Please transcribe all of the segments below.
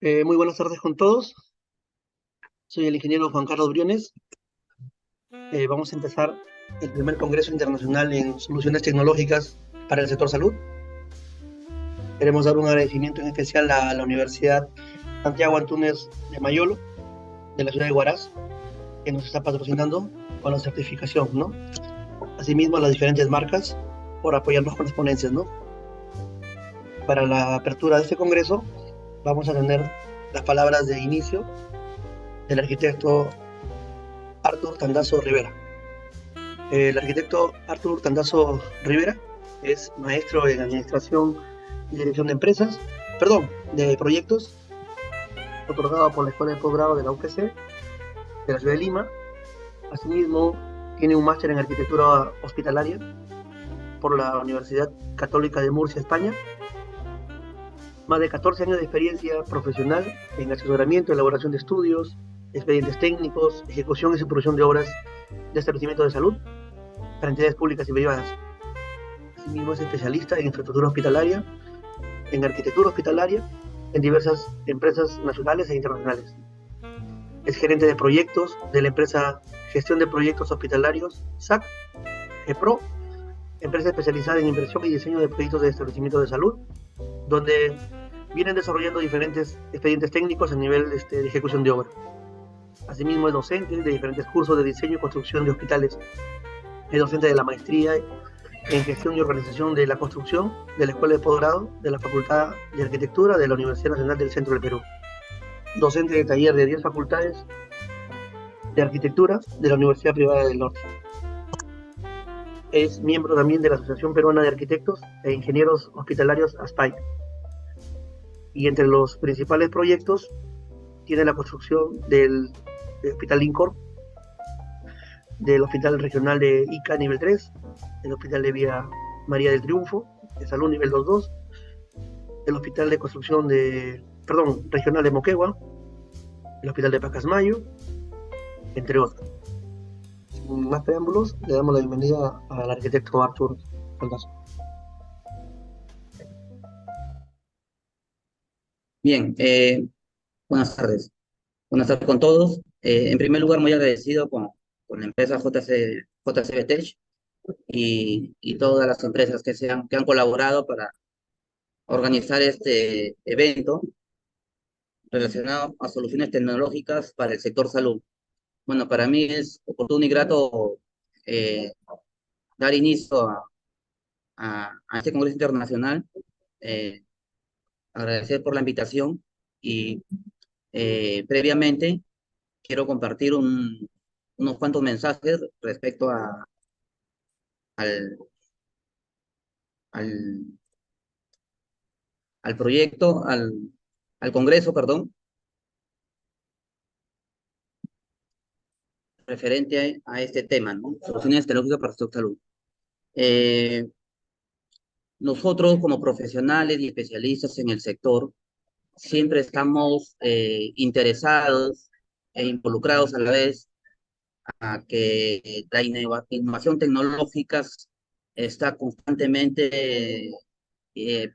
Muy buenas tardes con todos. Soy el ingeniero Juan Carlos Briones. Vamos a empezar el primer Congreso Internacional en Soluciones Tecnológicas para el Sector Salud. Queremos dar un agradecimiento en especial a la Universidad Santiago Antúnez de Mayolo, de la ciudad de Huaraz, que nos está patrocinando con la certificación, ¿no? Asimismo, a las diferentes marcas por apoyarnos con las ponencias, ¿no? Para la apertura de este Congreso, vamos a tener las palabras de inicio del arquitecto Arthur Tandazo Rivera. El arquitecto Arthur Tandazo Rivera es maestro en Administración y Dirección de Empresas, perdón, de Proyectos, otorgado por la Escuela de Posgrado de la UPC de la ciudad de Lima. Asimismo, tiene un máster en Arquitectura Hospitalaria por la Universidad Católica de Murcia, España. Más de 14 años de experiencia profesional en asesoramiento, elaboración de estudios, expedientes técnicos, ejecución y supervisión de obras de establecimientos de salud para entidades públicas y privadas. Asimismo, es especialista en infraestructura hospitalaria, en arquitectura hospitalaria, en diversas empresas nacionales e internacionales. Es gerente de proyectos de la empresa Gestión de Proyectos Hospitalarios, SAC, GEPRO, empresa especializada en inversión y diseño de proyectos de establecimientos de salud, donde vienen desarrollando diferentes expedientes técnicos a nivel de ejecución de obra. Asimismo, es docente de diferentes cursos de diseño y construcción de hospitales. Es docente de la maestría en Gestión y Organización de la Construcción de la Escuela de Posgrado de la Facultad de Arquitectura de la Universidad Nacional del Centro del Perú. Docente de taller de 10 facultades de arquitectura de la Universidad Privada del Norte. Es miembro también de la Asociación Peruana de Arquitectos e Ingenieros Hospitalarios, ASPAI. Y entre los principales proyectos tiene la construcción del Hospital Lincor, del Hospital Regional de Ica nivel 3, el Hospital de Vía María del Triunfo, de Salud nivel 2.2, el Hospital de Construcción Regional de Moquegua, el Hospital de Pacasmayo, entre otros. Sin más preámbulos, le damos la bienvenida al arquitecto Arthur Tandazo. Bien, buenas tardes. Buenas tardes con todos. En primer lugar, muy agradecido con la empresa JCB Tech y todas las empresas que han colaborado para organizar este evento relacionado a soluciones tecnológicas para el sector salud. Bueno, para mí es oportuno y grato eh, dar inicio a este Congreso Internacional. eh, Agradecer por la invitación y previamente quiero compartir unos cuantos mensajes respecto al, al, al proyecto, al Congreso, perdón, referente a este tema, ¿no? Soluciones tecnológicas para su salud. Eh, Nosotros como profesionales y especialistas en el sector, siempre estamos interesados e involucrados a la vez a que la innovación tecnológica está constantemente eh,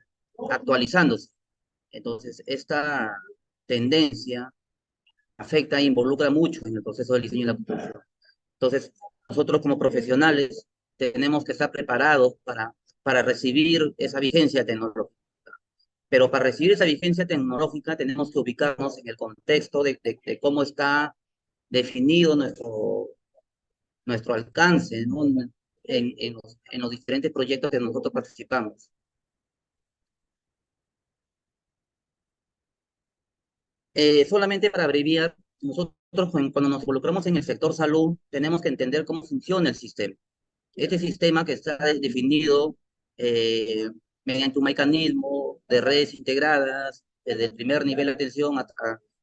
actualizándose. Entonces, esta tendencia afecta e involucra mucho en el proceso del diseño y la construcción. Entonces, nosotros como profesionales tenemos que estar preparados para recibir esa vigencia tecnológica. Pero para recibir esa vigencia tecnológica tenemos que ubicarnos en el contexto de cómo está definido nuestro alcance, ¿no? En los diferentes proyectos que nosotros participamos. Solamente para abreviar, nosotros cuando nos involucramos en el sector salud, tenemos que entender cómo funciona el sistema. Este sistema que está definido mediante un mecanismo de redes integradas, desde el primer nivel de atención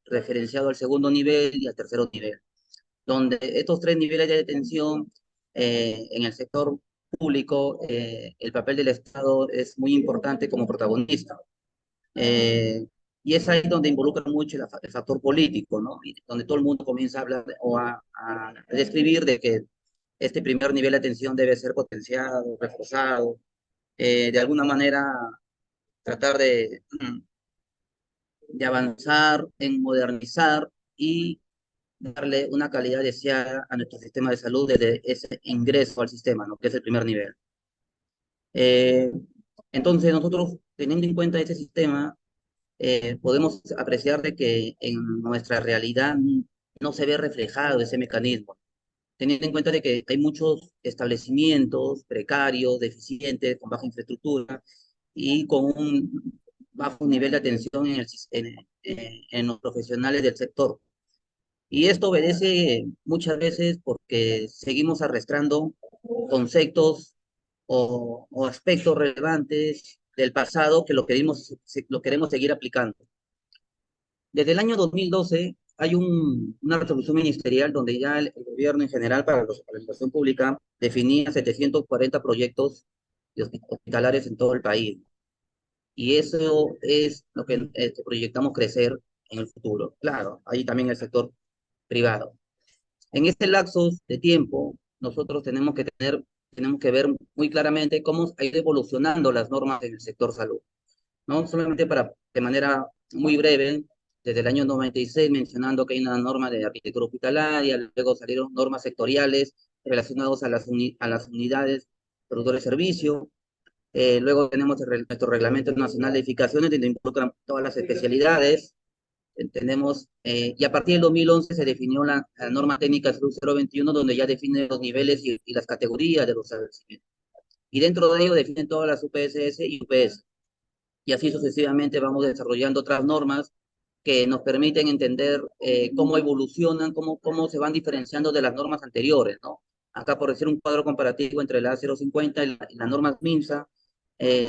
referenciado al segundo nivel y al tercer nivel, donde estos tres niveles de atención en el sector público, el papel del Estado es muy importante como protagonista. Eh, y es ahí donde involucra mucho el factor político, ¿no? Y donde todo el mundo comienza a hablar o a describir de que este primer nivel de atención debe ser potenciado, reforzado, de alguna manera tratar de avanzar en modernizar y darle una calidad deseada a nuestro sistema de salud desde ese ingreso al sistema, ¿no? Que es el primer nivel. Eh, entonces, nosotros, teniendo en cuenta este sistema, podemos apreciar de que en nuestra realidad no se ve reflejado ese mecanismo, teniendo en cuenta de que hay muchos establecimientos precarios, deficientes, con baja infraestructura y con un bajo nivel de atención en los profesionales del sector. Y esto obedece muchas veces porque seguimos arrastrando conceptos o aspectos relevantes del pasado que lo queremos seguir aplicando. Desde el año 2012 hay una resolución ministerial donde ya el gobierno en general para la educación pública definía 740 proyectos hospitalarios en todo el país. Y eso es lo que proyectamos crecer en el futuro. Claro, ahí también el sector privado. En este lapso de tiempo, nosotros tenemos que ver muy claramente cómo ha ido evolucionando las normas en el sector salud, ¿no? Solamente de manera muy breve, desde el año 96 mencionando que hay una norma de arquitectura hospitalaria, luego salieron normas sectoriales relacionadas a las unidades productores de servicio, luego tenemos nuestro Reglamento Nacional de Edificaciones, donde involucran todas las especialidades, y a partir del 2011 se definió la norma técnica 021, donde ya define los niveles y las categorías de los establecimientos. Y dentro de ello definen todas las UPSS y UPS. Y así sucesivamente vamos desarrollando otras normas que nos permiten entender cómo evolucionan, cómo se van diferenciando de las normas anteriores, ¿no? Acá, por decir un cuadro comparativo entre la A050 y la norma MINSA,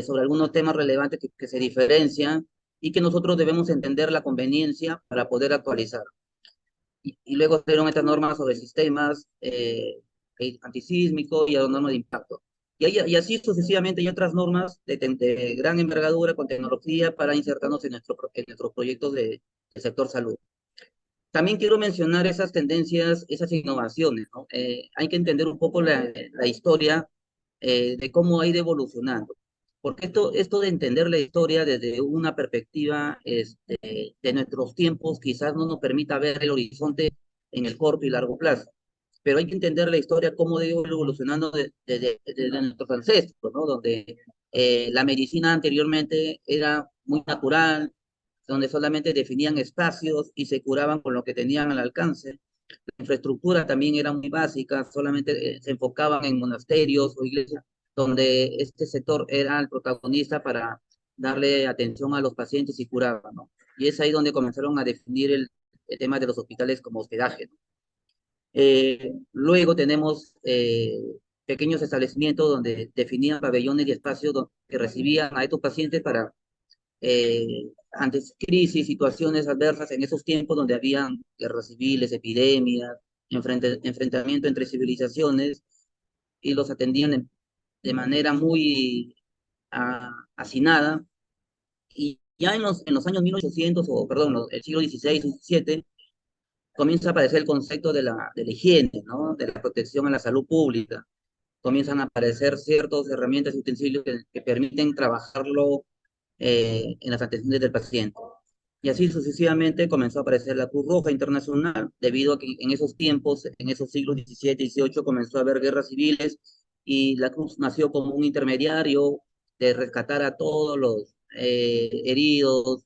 sobre algunos temas relevantes que se diferencian y que nosotros debemos entender la conveniencia para poder actualizar. Y luego salieron estas normas sobre sistemas antisísmicos y las normas de impacto. Y así sucesivamente hay otras normas de gran envergadura con tecnología para insertarnos en nuestros proyectos del sector salud. También quiero mencionar esas tendencias, esas innovaciones, ¿no? Hay que entender un poco la historia de cómo ha ido evolucionando. Porque esto de entender la historia desde una perspectiva de nuestros tiempos quizás no nos permita ver el horizonte en el corto y largo plazo. Pero hay que entender la historia cómo ha ido evolucionando desde nuestros ancestros, ¿no? Donde la medicina anteriormente era muy natural, donde solamente definían espacios y se curaban con lo que tenían al alcance. La infraestructura también era muy básica, solamente se enfocaban en monasterios o iglesias, donde este sector era el protagonista para darle atención a los pacientes y curarlos, ¿no? Y es ahí donde comenzaron a definir el tema de los hospitales como hospedaje, ¿no? Luego tenemos pequeños establecimientos donde definían pabellones y espacios que recibían a estos pacientes para antes crisis, situaciones adversas en esos tiempos donde habían guerras civiles, epidemias, enfrentamiento entre civilizaciones, y los atendían de manera muy hacinada. Y ya en los años 1800, o perdón, el siglo XVI, XVII, comienza a aparecer el concepto de la higiene, ¿no? De la protección a la salud pública. Comienzan a aparecer ciertas herramientas y utensilios que permiten trabajarlo en las atenciones del paciente. Y así sucesivamente comenzó a aparecer la Cruz Roja Internacional, debido a que en esos tiempos, en esos siglos XVII y XVIII, comenzó a haber guerras civiles y la Cruz nació como un intermediario de rescatar a todos los heridos,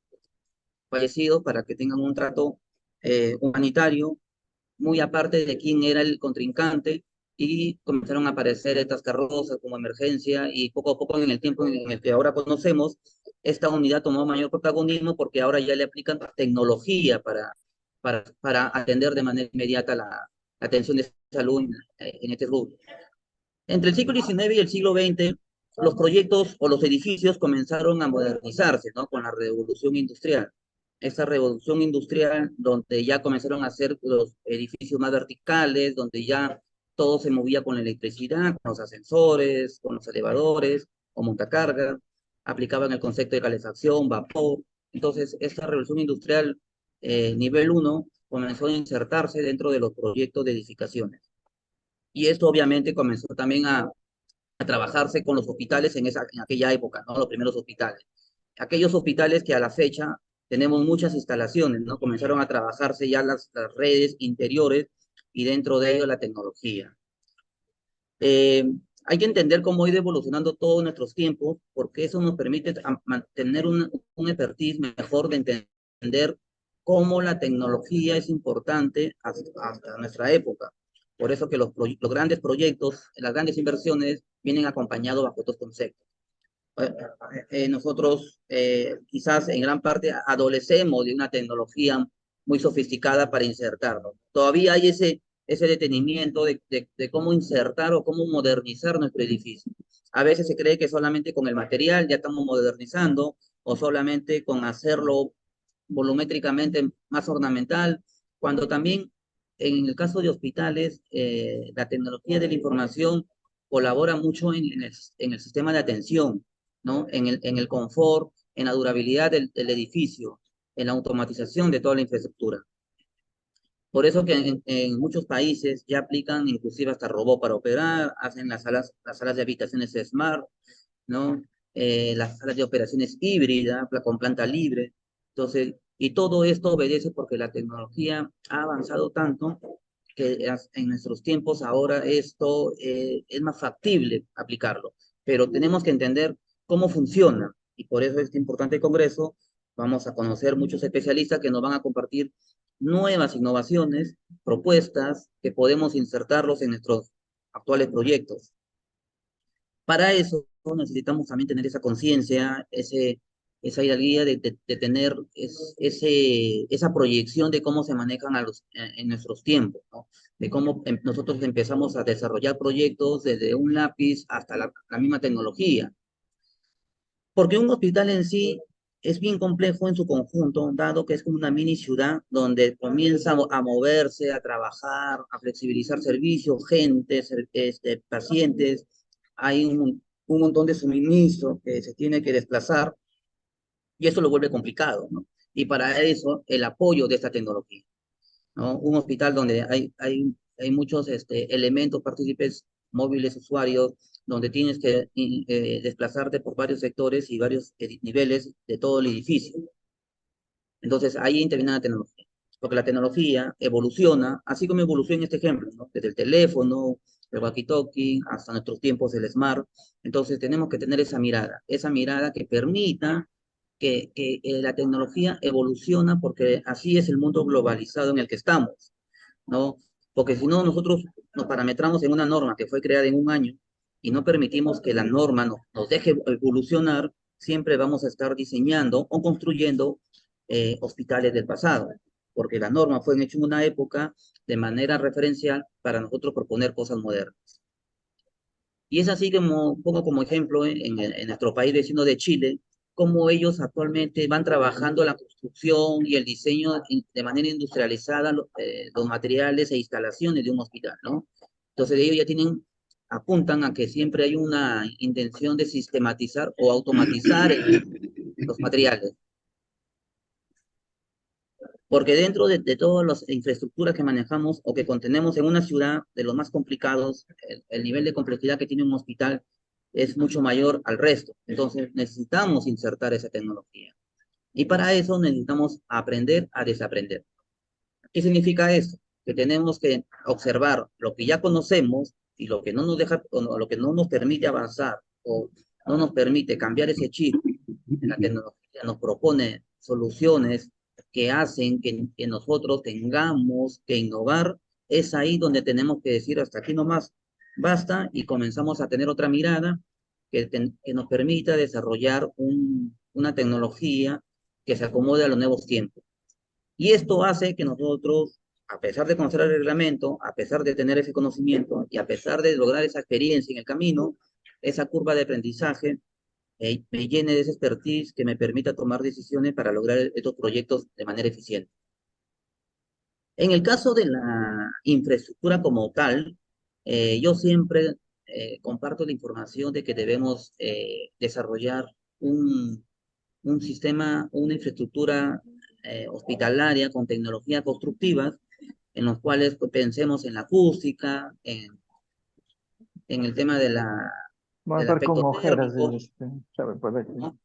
fallecidos, para que tengan un trato humanitario, muy aparte de quién era el contrincante, y comenzaron a aparecer estas carrozas como emergencia, y poco a poco en el tiempo en el que ahora conocemos, esta unidad tomó mayor protagonismo porque ahora ya le aplican tecnología para atender de manera inmediata la atención de salud en este rubro. Entre el siglo XIX y el siglo XX, los proyectos o los edificios comenzaron a modernizarse, ¿no? Con la revolución industrial. Esa revolución industrial donde ya comenzaron a hacer los edificios más verticales, donde ya todo se movía con la electricidad, con los ascensores, con los elevadores o montacargas, aplicaban el concepto de calefacción, vapor. Entonces, esta revolución industrial nivel uno comenzó a insertarse dentro de los proyectos de edificaciones. Y esto obviamente comenzó también a trabajarse con los hospitales en aquella época, ¿no? Los primeros hospitales. Aquellos hospitales que a la fecha tenemos muchas instalaciones, ¿no? Comenzaron a trabajarse ya las redes interiores y dentro de ello la tecnología. Eh, Hay que entender cómo ha ido evolucionando todos nuestros tiempos, porque eso nos permite mantener un expertise mejor de entender cómo la tecnología es importante hasta nuestra época. Por eso que los grandes proyectos, las grandes inversiones vienen acompañados bajo estos conceptos. Nosotros quizás en gran parte adolecemos de una tecnología muy sofisticada para insertarnos. Todavía hay ese detenimiento de cómo insertar o cómo modernizar nuestro edificio. A veces se cree que solamente con el material ya estamos modernizando o solamente con hacerlo volumétricamente más ornamental, cuando también en el caso de hospitales, la tecnología de la información colabora mucho en el sistema de atención, ¿no? En el confort, en la durabilidad del edificio, en la automatización de toda la infraestructura. Por eso que en muchos países ya aplican inclusive hasta robot para operar, hacen las salas de habitaciones smart, ¿no? Las salas de operaciones híbridas, con planta libre. Entonces, y todo esto obedece porque la tecnología ha avanzado tanto que en nuestros tiempos ahora esto es más factible aplicarlo. Pero tenemos que entender cómo funciona y por eso es importante el Congreso. Vamos a conocer muchos especialistas que nos van a compartir nuevas innovaciones, propuestas que podemos insertarlos en nuestros actuales proyectos. Para eso necesitamos también tener esa conciencia, esa idea de tener esa proyección de cómo se manejan en nuestros tiempos, ¿no? De cómo nosotros empezamos a desarrollar proyectos desde un lápiz hasta la misma tecnología. Porque un hospital en sí es bien complejo en su conjunto, dado que es como una mini ciudad donde comienza a moverse, a trabajar, a flexibilizar servicios, gente, pacientes. Hay un montón de suministros que se tiene que desplazar y eso lo vuelve complicado, ¿no? Y para eso el apoyo de esta tecnología, ¿no? Un hospital donde hay muchos elementos, partícipes móviles, usuarios, donde tienes que desplazarte por varios sectores y varios niveles de todo el edificio. Entonces ahí interviene la tecnología, porque la tecnología evoluciona, así como evoluciona en este ejemplo, ¿no? Desde el teléfono, el walkie-talkie, hasta nuestros tiempos el smart. Entonces tenemos que tener esa mirada que permita que la tecnología evoluciona, porque así es el mundo globalizado en el que estamos, ¿no? Porque si no, nosotros nos parametramos en una norma que fue creada en un año y no permitimos que la norma nos deje evolucionar, siempre vamos a estar diseñando o construyendo hospitales del pasado, porque la norma fue hecha en una época de manera referencial para nosotros proponer cosas modernas. Y es así como, un poco como ejemplo en nuestro país vecino de Chile, cómo ellos actualmente van trabajando la construcción y el diseño de manera industrializada, los materiales e instalaciones de un hospital, ¿no? Entonces ellos ya apuntan a que siempre hay una intención de sistematizar o automatizar los materiales. Porque dentro de todas las infraestructuras que manejamos o que contenemos en una ciudad, de los más complicados, el nivel de complejidad que tiene un hospital es mucho mayor al resto. Entonces necesitamos insertar esa tecnología. Y para eso necesitamos aprender a desaprender. ¿Qué significa eso? Que tenemos que observar lo que ya conocemos y lo que no nos deja, o lo que no nos permite avanzar o no nos permite cambiar ese chip. La tecnología nos propone soluciones que hacen que nosotros tengamos que innovar. Es ahí donde tenemos que decir hasta aquí nomás, basta, y comenzamos a tener otra mirada que nos permita desarrollar una tecnología que se acomode a los nuevos tiempos. Y esto hace que nosotros, a pesar de conocer el reglamento, a pesar de tener ese conocimiento y a pesar de lograr esa experiencia en el camino, esa curva de aprendizaje me llene de esa expertise que me permita tomar decisiones para lograr estos proyectos de manera eficiente. En el caso de la infraestructura como tal, yo siempre comparto la información de que debemos desarrollar un, un sistema, una infraestructura hospitalaria con tecnologías constructivas en los cuales pues, pensemos en la acústica, en el tema Va a del estar con aspecto ojeras, térmico, sabe, por aquí. ¿no?